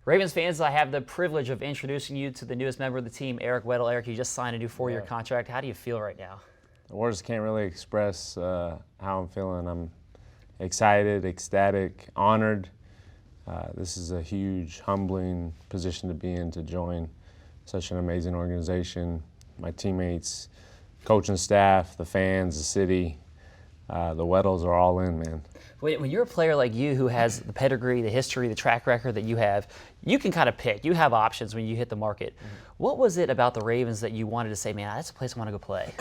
Ravens fans, I have the privilege of introducing you to the newest member of the team, Eric Weddle. Eric, you just signed a new 4-year contract. How do you feel right now? Words can't really express how I'm feeling. I'm excited, ecstatic, honored. This is a huge, humbling position to be in, to join such an amazing organization. My teammates, coaching staff, the fans, the city, the Weddles are all in, man. When you're a player like you who has the pedigree, the history, the track record that you have, you can kind of pick. You have options when you hit the market. What was it about the Ravens that you wanted to say, man, that's a place I want to go play?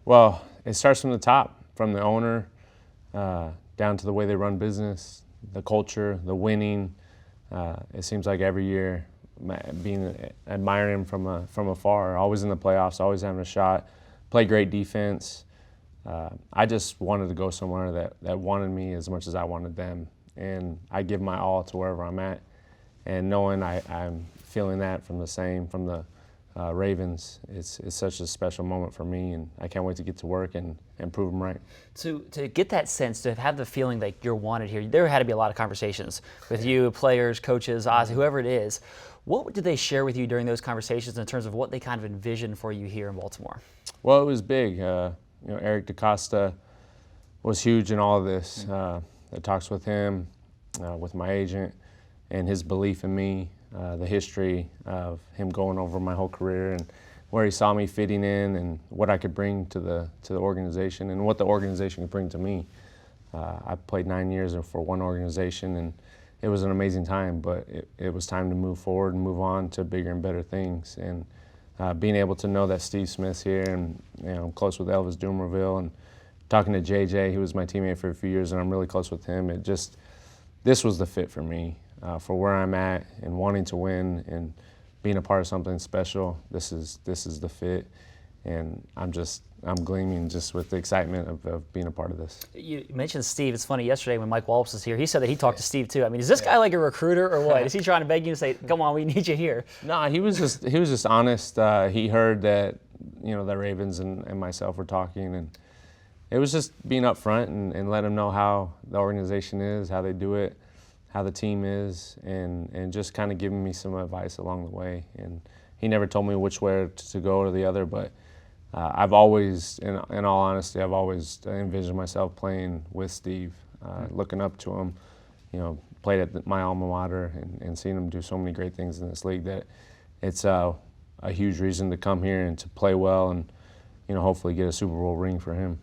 Well, it starts from the top, from the owner down to the way they run business, the culture, the winning. It seems like every year, admiring him from afar, always in the playoffs, always having a shot, play great defense. I just wanted to go somewhere that wanted me as much as I wanted them, and I give my all to wherever I'm at. And knowing I'm feeling that from the Ravens, it's such a special moment for me, and I can't wait to get to work and prove them right. To get that sense, to have the feeling that you're wanted here, there had to be a lot of conversations with you, players, coaches, Ozzie, whoever it is. What did they share with you during those conversations in terms of what they kind of envisioned for you here in Baltimore? Well, it was big. Eric DaCosta was huge in all of this. The talks with him, with my agent, and his belief in me, the history of him going over my whole career and where he saw me fitting in and what I could bring to the organization and what the organization could bring to me. I played 9 years for one organization, and it was an amazing time, but it was time to move forward and move on to bigger and better things. And being able to know that Steve Smith's here, and I'm close with Elvis Dumerville, and talking to JJ, he was my teammate for a few years, and I'm really close with him. This was the fit for me, for where I'm at and wanting to win and being a part of something special. This is the fit, and I'm gleaming just with the excitement of being a part of this. You mentioned Steve. It's funny, yesterday when Mike Wallace was here, he said that he talked to Steve too. I mean, is this guy like a recruiter or what? Is he trying to beg you to say, come on, we need you here? No, he was just honest. He heard that, the Ravens and myself were talking, and it was just being upfront and let him know how the organization is, how they do it, how the team is, and just kind of giving me some advice along the way. And he never told me which way to go or the other, but I've always, in all honesty, I've always envisioned myself playing with Steve, looking up to him. Played at my alma mater and seen him do so many great things in this league that it's a huge reason to come here and to play well and, hopefully get a Super Bowl ring for him.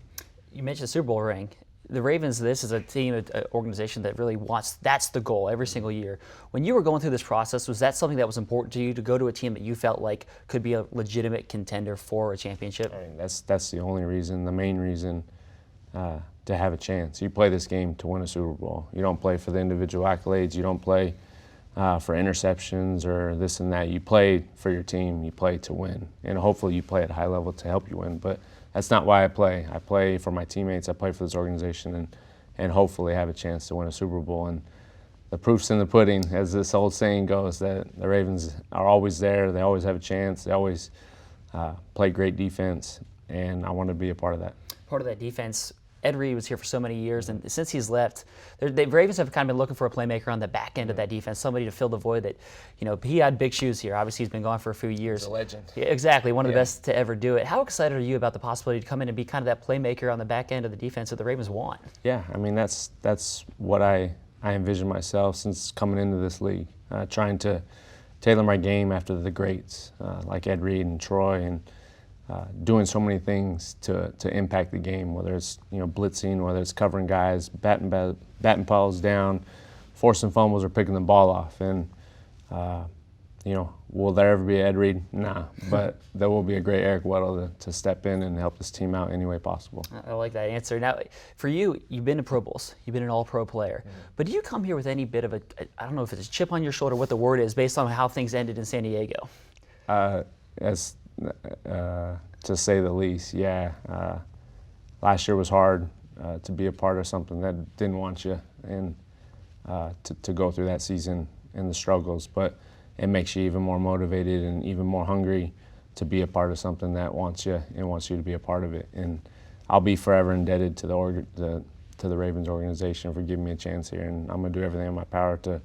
You mentioned a Super Bowl ring. The Ravens, this is a team, an organization that really that's the goal every single year. When you were going through this process, was that something that was important to you, to go to a team that you felt like could be a legitimate contender for a championship? I mean, that's the only reason, the main reason to have a chance. You play this game to win a Super Bowl. You don't play for the individual accolades. You don't play for interceptions or this and that. You play for your team. You play to win. And hopefully you play at a high level to help you win. But that's not why I play. I play for my teammates. I play for this organization and hopefully have a chance to win a Super Bowl. And the proof's in the pudding, as this old saying goes, that the Ravens are always there. They always have a chance. They always play great defense, and I want to be a part of that. Part of that defense. Ed Reed was here for so many years, and since he's left, the Ravens have kind of been looking for a playmaker on the back end of that defense, somebody to fill the void that, he had big shoes here. Obviously, he's been gone for a few years. He's a legend. Yeah, exactly, one of the best to ever do it. How excited are you about the possibility to come in and be kind of that playmaker on the back end of the defense that the Ravens want? Yeah, I mean, that's what I envision myself since coming into this league, trying to tailor my game after the greats like Ed Reed and Troy, and doing so many things to impact the game, whether it's blitzing, whether it's covering guys, batting balls down, forcing fumbles, or picking the ball off. And will there ever be Ed Reed? Nah, but there will be a great Eric Weddle to step in and help this team out any way possible. I like that answer. Now, for you, you've been to Pro Bowls, you've been an All-Pro player, but do you come here with any bit of I don't know if it's a chip on your shoulder, what the word is, based on how things ended in San Diego? To say the least, yeah. Last year was hard to be a part of something that didn't want you, and to go through that season and the struggles, but it makes you even more motivated and even more hungry to be a part of something that wants you and wants you to be a part of it. And I'll be forever indebted to the Ravens organization for giving me a chance here, and I'm going to do everything in my power to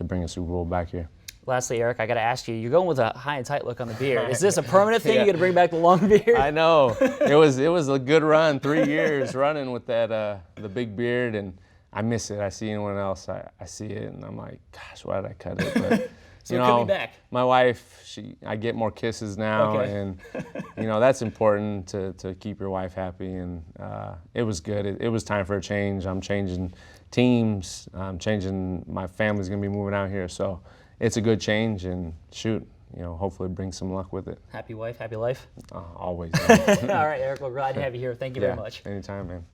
bring a Super Bowl back here. Lastly, Eric, I got to ask you, you're going with a high and tight look on the beard. Is this a permanent thing? Yeah. You got to bring back the long beard? I know. It was a good run, 3 years running with that the big beard, and I miss it. I see anyone else, I see it, and I'm like, gosh, why did I cut it? But, So it could be back. My wife, I get more kisses now, Okay. and that's important to keep your wife happy. And it was good. It was time for a change. I'm changing teams. I'm changing. My family's gonna be moving out here, so it's a good change. And shoot, hopefully bring some luck with it. Happy wife, happy life. Always. All right, Eric, we're glad to have you here. Thank you very much. Anytime, man.